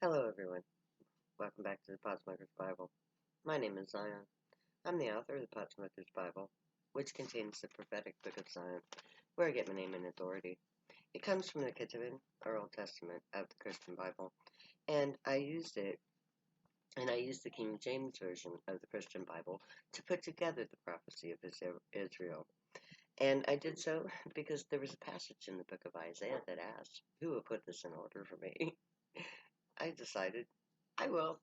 Hello, everyone. Welcome back to the Potsmoker's Bible. My name is Zion. I'm the author of the Potsmoker's Bible, which contains the prophetic book of Zion, where I get my name and authority. It comes from the Ketuvim, or Old Testament, of the Christian Bible, and I used the King James Version of the Christian Bible to put together the prophecy of Israel. And I did so because there was a passage in the book of Isaiah that asked, who will put this in order for me? I decided I will.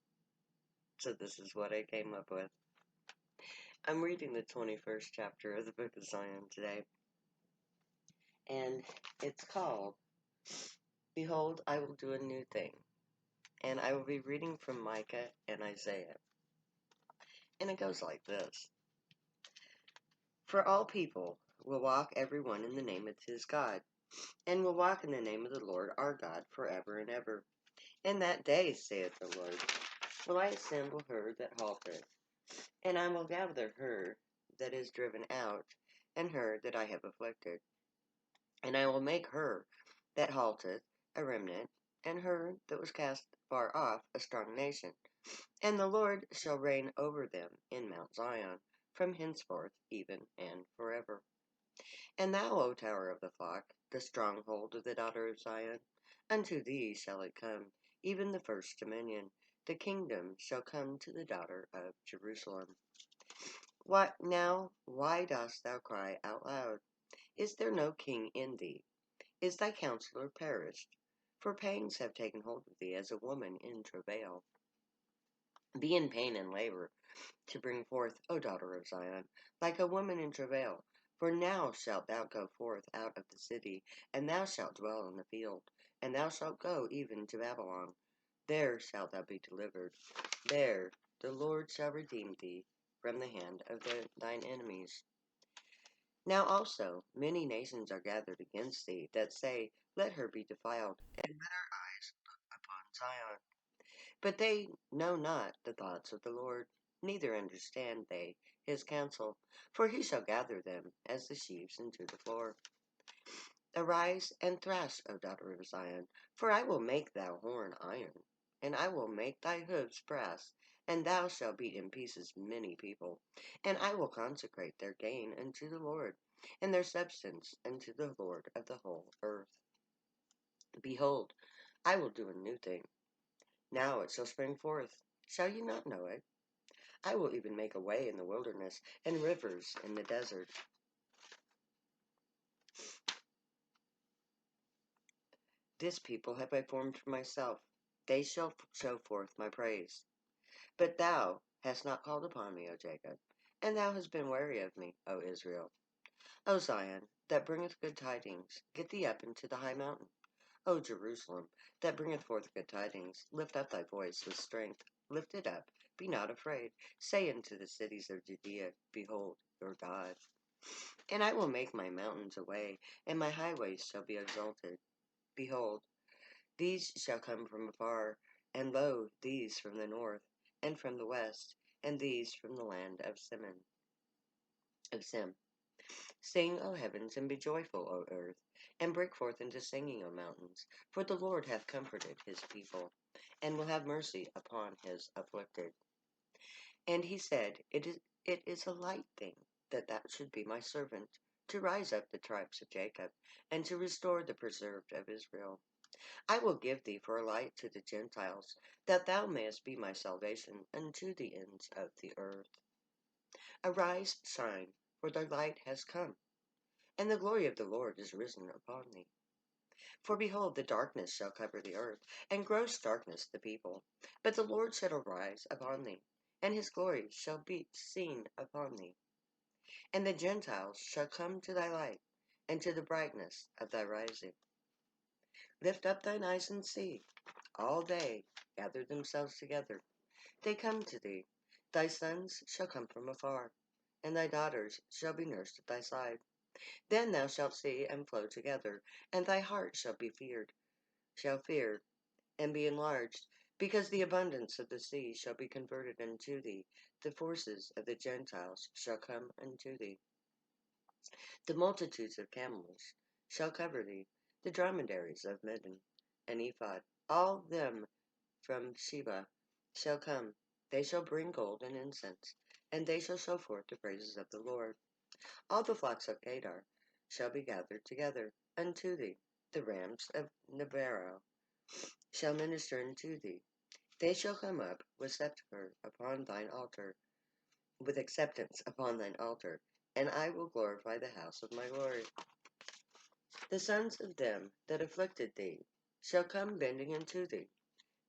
So this is what I came up with. I'm reading the 21st chapter of the Book of Zion today, and it's called, Behold, I will do a new thing. And I will be reading from Micah and Isaiah. And it goes like this. For all people will walk every one in the name of his God, and will walk in the name of the Lord our God forever and ever. In that day, saith the Lord, will I assemble her that halteth, and I will gather her that is driven out, and her that I have afflicted. And I will make her that halteth a remnant, and her that was cast far off a strong nation. And the Lord shall reign over them in Mount Zion, from henceforth even and forever. And thou, O tower of the flock, the stronghold of the daughter of Zion, unto thee shall it come, even the first dominion. The kingdom shall come to the daughter of Jerusalem. What now? Why dost thou cry out loud? Is there no king in thee? Is thy counselor perished? For pangs have taken hold of thee as a woman in travail. Be in pain and labor to bring forth, O daughter of Zion, like a woman in travail. For now shalt thou go forth out of the city, and thou shalt dwell in the field, and thou shalt go even to Babylon. There shalt thou be delivered. There the Lord shall redeem thee from the hand of thine enemies. Now also many nations are gathered against thee, that say, let her be defiled, and let our eyes look upon Zion. But they know not the thoughts of the Lord, neither understand they his counsel, for he shall gather them as the sheaves into the floor. Arise and thrash, O daughter of Zion, for I will make thou horn iron, and I will make thy hoofs brass, and thou shalt beat in pieces many people. And I will consecrate their gain unto the Lord, and their substance unto the Lord of the whole earth. Behold, I will do a new thing. Now it shall spring forth. Shall you not know it? I will even make a way in the wilderness, and rivers in the desert. This people have I formed for myself. They shall show forth my praise. But thou hast not called upon me, O Jacob, and thou hast been weary of me, O Israel. O Zion, that bringeth good tidings, get thee up into the high mountain. O Jerusalem, that bringeth forth good tidings, lift up thy voice with strength. Lift it up, be not afraid. Say unto the cities of Judea, Behold your God. And I will make my mountains a way, and my highways shall be exalted. Behold, these shall come from afar, and lo, these from the north, and from the west, and these from the land of Sim. Sing, O heavens, and be joyful, O earth, and break forth into singing, O mountains, for the Lord hath comforted his people, and will have mercy upon his afflicted. And he said, it is a light thing that thou should be my servant, to rise up the tribes of Jacob, and to restore the preserved of Israel. I will give thee for a light to the Gentiles, that thou mayest be my salvation unto the ends of the earth. Arise, shine, for thy light has come, and the glory of the Lord is risen upon thee. For behold, the darkness shall cover the earth, and gross darkness the people. But the Lord shall arise upon thee, and his glory shall be seen upon thee. And the Gentiles shall come to thy light, and to the brightness of thy rising. Lift up thine eyes and see. All they gather themselves together. They come to thee. Thy sons shall come from afar, and thy daughters shall be nursed at thy side. Then thou shalt see and flow together, and thy heart shall fear, and be enlarged, because the abundance of the sea shall be converted unto thee. The forces of the Gentiles shall come unto thee. The multitudes of camels shall cover thee, the dromedaries of Midian and Ephod, all them from Sheba shall come. They shall bring gold and incense, and they shall show forth the praises of the Lord. All the flocks of Kedar shall be gathered together unto thee. The rams of Nebarah shall minister unto thee. They shall come up with scepter upon thine altar, with acceptance upon thine altar, and I will glorify the house of my glory. The sons of them that afflicted thee shall come bending unto thee,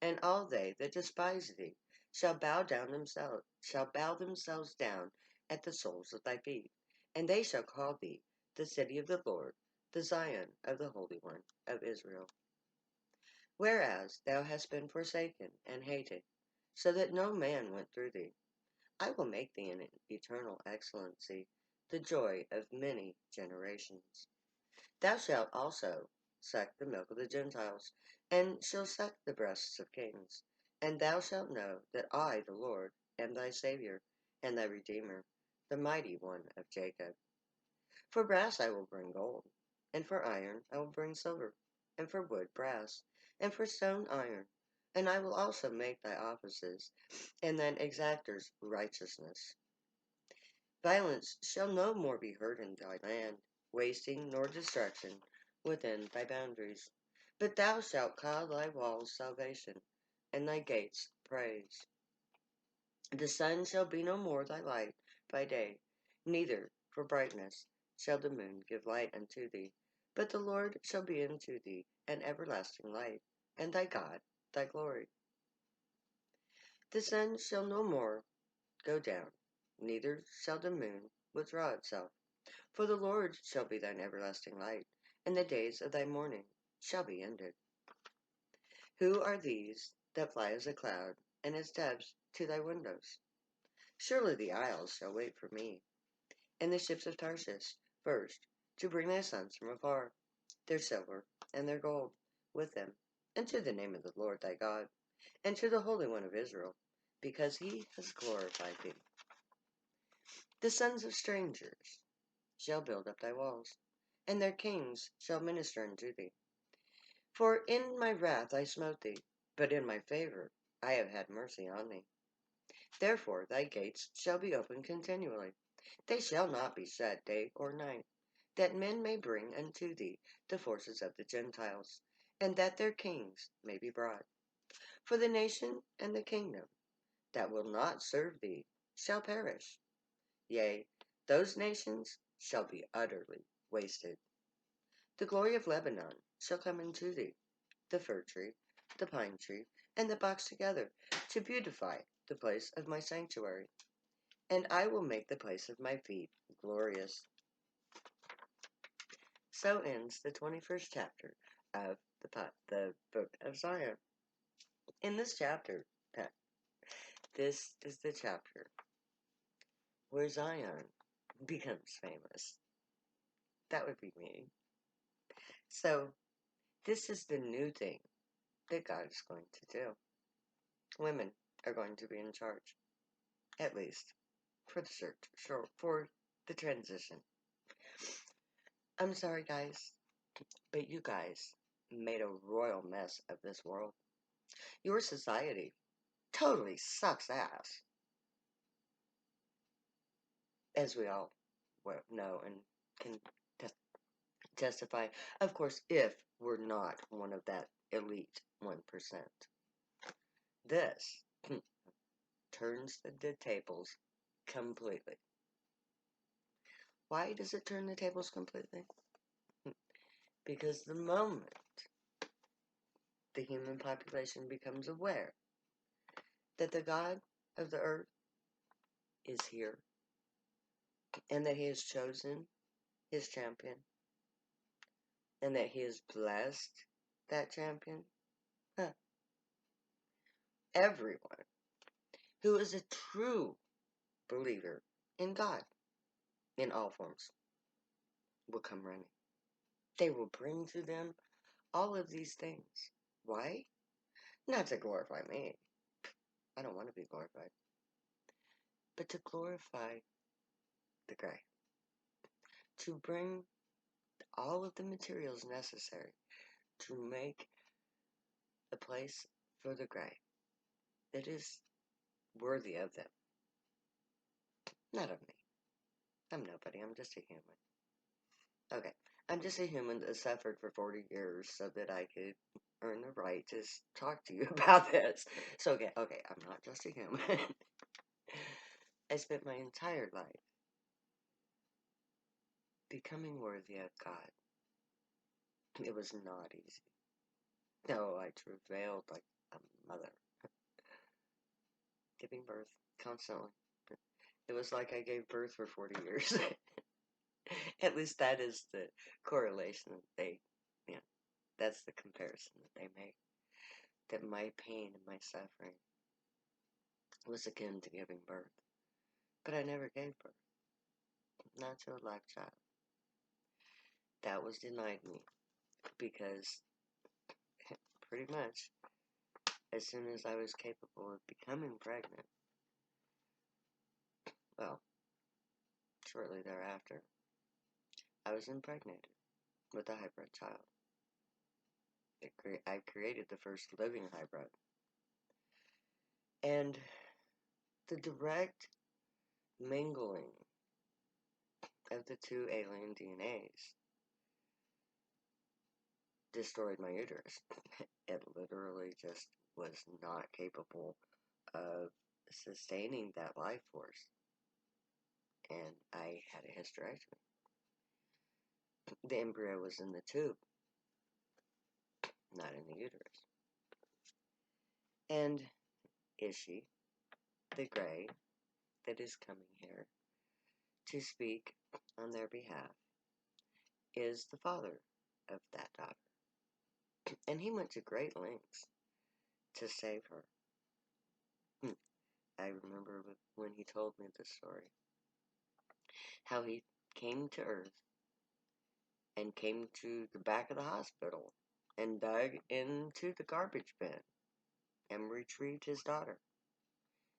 and all they that despise thee shall bow themselves down at the soles of thy feet, and they shall call thee the city of the Lord, the Zion of the Holy One of Israel. Whereas thou hast been forsaken and hated, so that no man went through thee, I will make thee an eternal excellency, the joy of many generations. Thou shalt also suck the milk of the Gentiles, and shalt suck the breasts of kings. And thou shalt know that I, the Lord, am thy Saviour, and thy Redeemer, the mighty one of Jacob. For brass I will bring gold, and for iron I will bring silver, and for wood brass, and for stone iron. And I will also make thy offices, and thine exactors righteousness. Violence shall no more be heard in thy land, wasting nor destruction within thy boundaries. But thou shalt call thy walls salvation, and thy gates praise. The sun shall be no more thy light by day, neither for brightness shall the moon give light unto thee. But the Lord shall be unto thee an everlasting light, and thy God thy glory. The sun shall no more go down, neither shall the moon withdraw itself. For the Lord shall be thine everlasting light, and the days of thy mourning shall be ended. Who are these that fly as a cloud, and as doves to thy windows? Surely the isles shall wait for me, and the ships of Tarshish first, to bring thy sons from afar, their silver and their gold with them, and to the name of the Lord thy God, and to the Holy One of Israel, because he has glorified thee. The sons of strangers shall build up thy walls, and their kings shall minister unto thee. For in my wrath I smote thee, but in my favor I have had mercy on thee. Therefore thy gates shall be open continually. They shall not be shut day or night, that men may bring unto thee the forces of the Gentiles, and that their kings may be brought. For the nation and the kingdom that will not serve thee shall perish. Yea, those nations shall be utterly wasted. The glory of Lebanon shall come unto thee, the fir tree, the pine tree, and the box together, to beautify the place of my sanctuary. And I will make the place of my feet glorious. So ends the 21st chapter of the book of Zion. In this chapter, this is the chapter where Zion becomes famous. That would be me. So, this is the new thing that God is going to do. Women are going to be in charge, at least for the church, for the transition. I'm sorry, guys, but you guys made a royal mess of this world. Your society totally sucks ass, as we all know and can testify. Of course, if we're not one of that elite 1%. This turns the tables completely. Why does it turn the tables completely? Because the moment the human population becomes aware that the God of the earth is here and that he has chosen his champion and that he has blessed that champion, everyone who is a true believer in God in all forms will come running. They will bring to them all of these things. Why? Not to glorify me. I don't want to be glorified. But to glorify the guy. To bring all of the materials necessary to make the place for the gray that is worthy of them. Not of me. I'm nobody. I'm just a human. Okay. I'm just a human that suffered for 40 years so that I could earn the right to talk to you about this. So, okay, I'm not just a human. I spent my entire life becoming worthy of God. It was not easy. No, I travailed like a mother, giving birth constantly. It was like I gave birth for 40 years. At least that is the correlation that that's the comparison that they make. That my pain and my suffering was akin to giving birth. But I never gave birth. Not to a live child. That was denied me because pretty much as soon as I was capable of becoming pregnant, well, shortly thereafter, I was impregnated with a hybrid child. I created the first living hybrid. And the direct mingling of the two alien DNAs destroyed my uterus. It literally just was not capable of sustaining that life force. And I had a hysterectomy. The embryo was in the tube, not in the uterus. And Ishi, the gray that is coming here to speak on their behalf, is the father of that daughter. And he went to great lengths to save her. I remember when he told me the story, how he came to Earth and came to the back of the hospital and dug into the garbage bin and retrieved his daughter.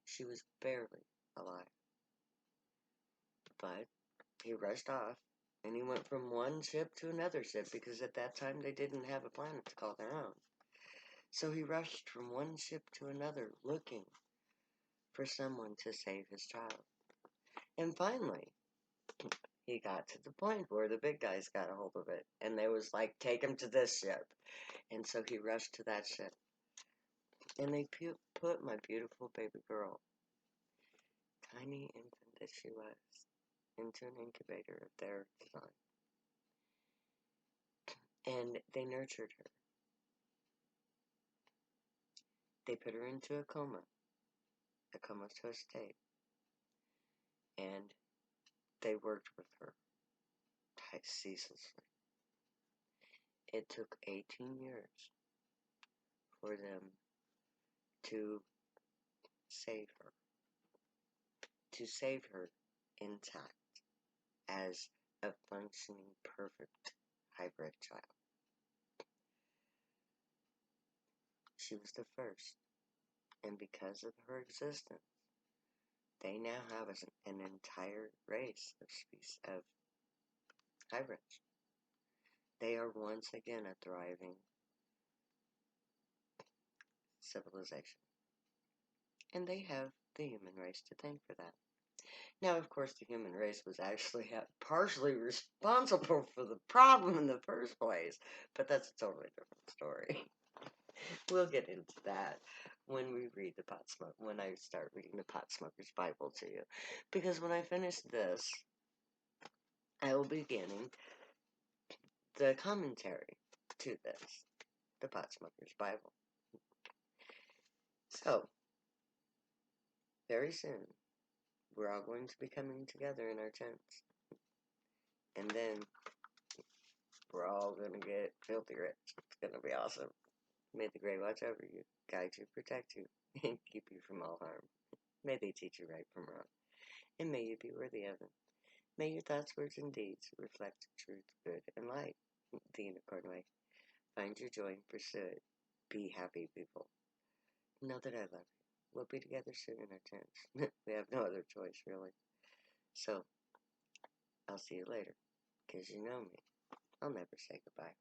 She was barely alive. But he rushed off and he went from one ship to another ship because at that time they didn't have a planet to call their own. So he rushed from one ship to another looking for someone to save his child. And finally, he got to the point where the big guys got a hold of it. And they was like, take him to this ship. And so he rushed to that ship. And they put my beautiful baby girl, tiny infant that she was, into an incubator of their design. And they nurtured her. They put her into a comatose state. And they worked with her ceaselessly. It took 18 years for them to save her intact as a functioning, perfect hybrid child. She was the first, and because of her existence, they now have an entire race of hybrids. They are once again a thriving civilization. And they have the human race to thank for that. Now, of course, the human race was actually partially responsible for the problem in the first place, but that's a totally different story. We'll get into that when we read when I start reading the Pot Smoker's Bible to you. Because when I finish this, I will be beginning the commentary to this, the Pot Smoker's Bible. So, very soon, we're all going to be coming together in our tents. And then, we're all going to get filthy rich. It's going to be awesome. May the Grey watch over you, guide you, protect you, and keep you from all harm. May they teach you right from wrong, and may you be worthy of them. May your thoughts, words, and deeds reflect truth, good, and light. The Unicorn Way. Find your joy and pursue it. Be happy, people. Know that I love you. We'll be together soon in our tents. We have no other choice, really. So, I'll see you later. Because you know me. I'll never say goodbye.